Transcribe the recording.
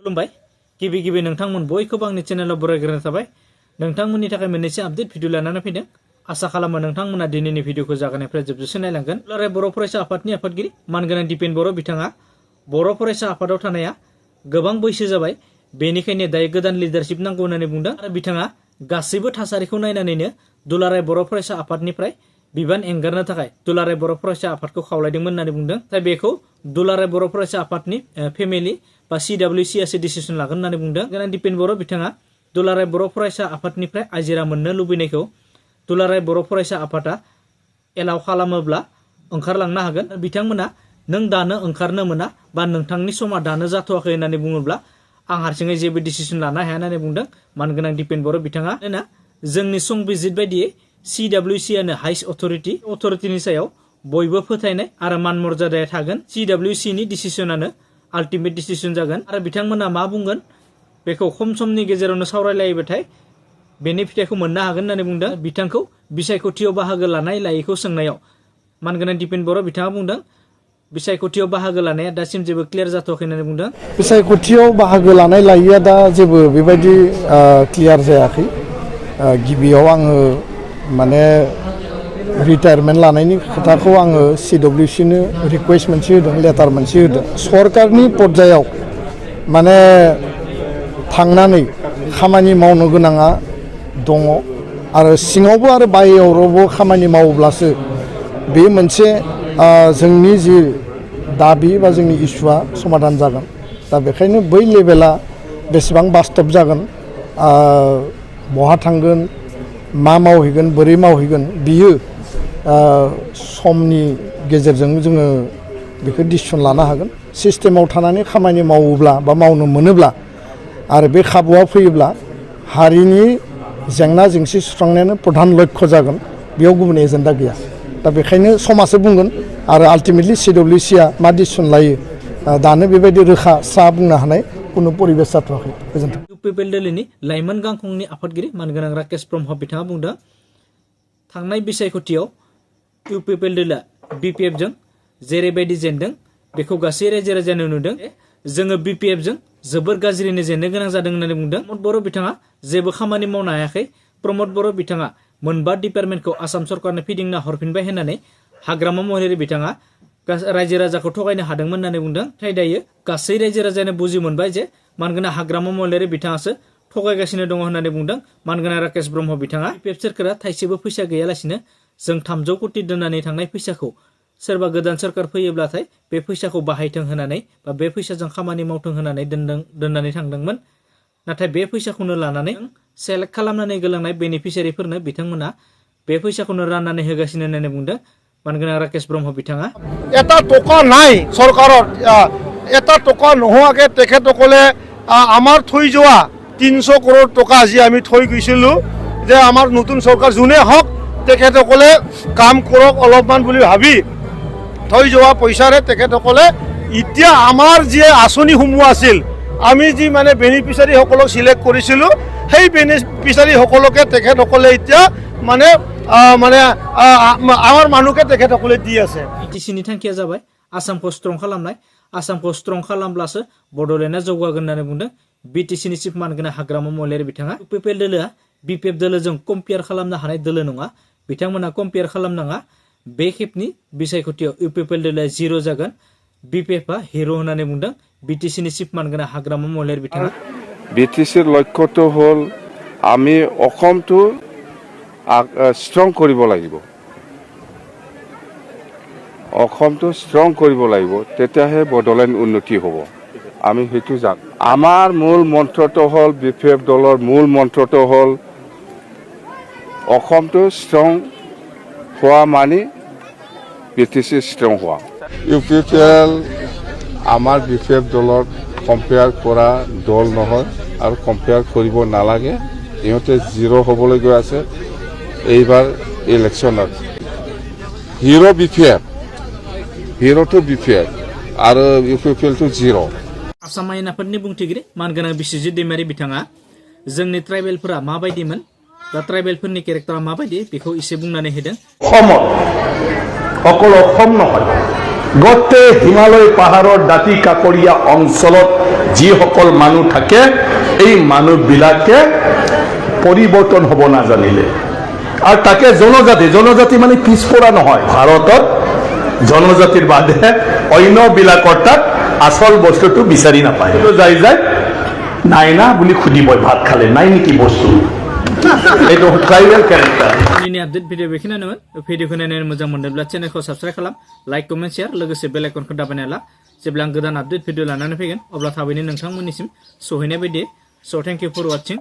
खुलुमबाय गिबि गिबि नोंथांमोन बयखौबो आंनि चेनेलाव बरायग्रोनाय थाबाय नोंथांमोननि थाखाय मोननैसो आपडेट भिडिअ लानानै फैदों आसा खालामो नोंथांमोना दिनैनि भिडिअखौ जागायनायनिफ्राय जोबजासिम नायलांगोन। दुलाराय बर' फरायसा आफादनि आफादगिरि मानगोनां दिपेन बर' बिथाङा बर' फरायसा आफादाव थानाया गोबां बैसो जाबाय बेनिखायनो दायो गोदान लिडारशिप नांगौ होननानै बुंदों आरो बिथाङा गासैबो थासारिखौ नायनानैनो दुलाराय बर' फरायसा आफादनिफ्राय बिबान एंगारनो थाखाय दुलाराय बर' फरायसा आफादखौ खावलायदोंमोन होननानै बुंदों। दा बेखौ दुलाराय बर' फरायसा आफादनि फेमिलि बा CWC आसो डिसिसन लागोन होननानै बुंदों। गोनां दिपेन बर' बिथाङा दुलाराय बर' फरायसा आफादनिफ्राय आजिरा मोननो लुबैनायखौ दुलाराय बर' फरायसा आफादा एलाव खालामोब्ला ओंखारलांनो हागोन। बिथांमोना नों दानो ओंखारनो मोना बा नोंथांनि समा दानो जाथ'वाखै होननानै बुङोब्ला आं हारसिङै जेबो डिसिसन लानो हाया होननानै बुंदों मानगोनां दिपेन बर' बिथाङा। जोंनि संबिजित बायदियै CWC आनो हाइस्ट अथरिटिनि सायाव बयबो फोथायनाय आरो मान मर्यादाया थागोन। CWC नि डिसिसनानो आल्टिमेट डिसिसन जागोन आरो बिथांमोना मा बुंगोन बेखौ खम समनि गेजेरावनो सावरायलायोबाथाय बेनि फिथाइखौ मोननो हागोन होननानै बुंदों। बिथांखौ बिसायख'थियाव बाहागो लानाय लायैखौ सोंनायाव मानगोनां दिपेन बर' बिथाङा बुंदों बिसायख'थियाव बाहागो लानाया दासिम जेबो क्लियार जाथ'वाखै होननानै बुंदों। बिसायख'थियाव बाहागो लानाय लायैया दा जेबो बेबायदि क्लियार जायाखै। गिबियाव आङो माने रिटायारमेन्ट लानायनि खोथाखौ आङो CWC नो रिकुवेस्ट मोनसे होदों, लेटार मोनसे होदों। सरकारनि पर्यायाव माने थांनानै खामानि मावनो गोनाङा दङ आरो सिङावबो आरो बाहेरावबो खामानि मावोब्लासो बे मोनसे जोंनि जि दाबि बा जोंनि इस्युआ समाधान जागोन। दा बेखायनो बै लेभेला बेसेबां बास्तब जागोन, बहा थांगोन, मा मावहैगोन, बोरै मावहैगोन बियो समनि गेजेरजों जोङो बेखौ डिसिसन लानो हागोन। सिस्टेमाव थानानै खामानि मावोब्ला बा मावनो मोनोब्ला आरो बे खाबुआ फैयोब्ला हारिनि जेंना जेंसि सुस्रांनायानो प्रधान लक्ष्य जागोन, बेयाव गुबुन एजेन्डा गैया। दा बेखायनो समासो बुंगोन आरो आल्टिमेटलि CWC आ मा डिसिसन लायो दानो बेबायदि रोखा स्रा बुंनो हानाय कुनु परिबेस जाथ'वाखै। गोजोन्थों। UPPLनि लाइमोन गांखंनि आफादगिरि मानगोनां राकेश ब्रह्म बिथाङा बुंदों थांनाय बिसायख'थियाव UPPLआ BPF जों जेरैबायदि जेनदों बेखौ गासै रायजो राजानो नुदों। जोङो BPF जों जोबोर गाज्रिनो जेननो गोनां जादों होननानै बुंदों। प्रमद बर' बिथाङा जेबो खामानि मावनो हायाखै। प्रमद बर' बिथाङा मोनबा डिपार्टमेन्टखौ आसाम सरकारनो फिदिंना हरफिनबाय होननानै हाग्रामा महिलारि बिथाङा रायजो राजाखौ थगायनो हादोंमोन होननानै बुंदों। नाथाय दायो गासै रायजो राजानो बुजि मोनबाय जे मानगोनां हाग्रामा महिलारि बिथाङासो थगायगासिनो दङ होननानै बुंदों मानगोनां राकेश ब्रह्म बिथाङा। BPF सोरखारा थाइसेबो फैसा गैयालासिनो जों 300 कोटि दोननानै थांनाय फैसाखौ सोरबा गोदान सोरखार फैयोब्लाथाय बे फैसाखौ बाहायथों होननानै बा बे फैसाजों खामानि मावथों होननानै दोननानै थांदोंमोन। नाथाय बे फैसाखौनो लानानै सेलेक्ट खालामनानै गोलांनाय बेनिफिसियारिफोरनो बिथांमोना बे फैसाखौनो राननानै होगासिनो होननानै बुंदों मानगोनां राकेश ब्रह्म बिथाङा। এটা টকা নাই চৰকাৰত, এটা টকা নোহোৱাকৈ তেখেতসকলে আমাৰ থৈ যোৱা 300 কৰোৰ টকা যি আমি থৈ গৈছিলোঁ যে আমাৰ নতুন চৰকাৰ যোনে হওক তেখেতসকলে কাম কৰক অলপমান বুলি ভাবি থৈ যোৱা পইচাৰে তেখেতসকলে এতিয়া আমাৰ যি আঁচনিসমূহ আছিল আমি যি মানে বেনিফিচিয়াৰীসকলক চিলেক্ট কৰিছিলোঁ সেই বেনিফিচিয়াৰীসকলকে তেখেতসকলে এতিয়া মানে আমাৰ মানুহকে তেখেতসকলে দি আছে। BTC-नि थांखिया जाबाय आसामखौ स्ट्रं खालामनाय। आसामखौ स्ट्रं खालामब्लासो बड'लेण्डआ जौगागोन होननानै बुंदों BTC-नि चिफ मानगोनां हाग्रामा महिलारि बिथाङा। UPPL दोलोआ BPF दोलोजों कम्पेयार खालामनो हानाय दोलो नङा। बिथांमोना कम्पेयार खालामनाङा। बे खेबनि बिसायख'थियाव UPPL दोलोआ 0 जागोन। BPF-आ हिर' होननानै बुंदों BTC-नि चिफ मानगोनां हाग्रामा महिलारि बिथाङा। BTC-ৰ লক্ষ্যটো হ'ল আমি অসমটো ষ্ট্ৰং কৰিব লাগিব। অসমটো ষ্ট্ৰং কৰিব লাগিব, তেতিয়াহে বডোলেণ্ড উন্নতি হ'ব। আমি সেইটো জানো। আমাৰ মূল মন্ত্ৰটো হ'ল BPF দলৰ মূল মন্ত্ৰটো হ'ল অসমটো ষ্ট্ৰং হোৱা মানে BTC ষ্ট্ৰং হোৱা। UPPL আমাৰ BPF দলত কম্পেয়াৰ কৰা দল নহয় আৰু কম্পেয়াৰ কৰিব নালাগে। ইহঁতে 0 হ'বলৈ গৈ আছে এইবাৰ ইলেকশ্যনত। হিৰ' BPF, হিৰ'টো BPF आरो UPPL-টো 0। आसाम आयेन आफादनि बुंथिगिरि मानगोनां बिस्वजित दैमारि बिथाङा जोंनि ट्राइबेलफोरा माबायदिमोन दा ट्राइबेलफोरनि केरेक्टारा माबायदि बेखौ एसे बुंनानै होदों। অসমত অকল অসম নহয় গোটেই হিমালয় পাহাৰৰ দাঁতি কাষৰীয়া অঞ্চলত যিসকল মানুহ থাকে এই মানুহবিলাকে পৰিৱৰ্তন হ'ব নাজানিলে আৰু তাকে জনজাতি মানে পিছপৰা নহয় ভাৰতত জনজাতিৰ বাদে অন্যবিলাকৰ তাত আচল বস্তুটো বিচাৰি নাপায় যাই নাই না বুলি সুধিব ভাত খালে নাই নেকি বস্তু itu tribal character. Ini update video begini teman. Video ini yang moja moda channel ko subscribe kalam, like, comment, share, logosi bell icon ko dapat nyala. Sebelum godan update video lana nafikan, oblah thabini nangkang munisim. So ini video. So thank you for watching.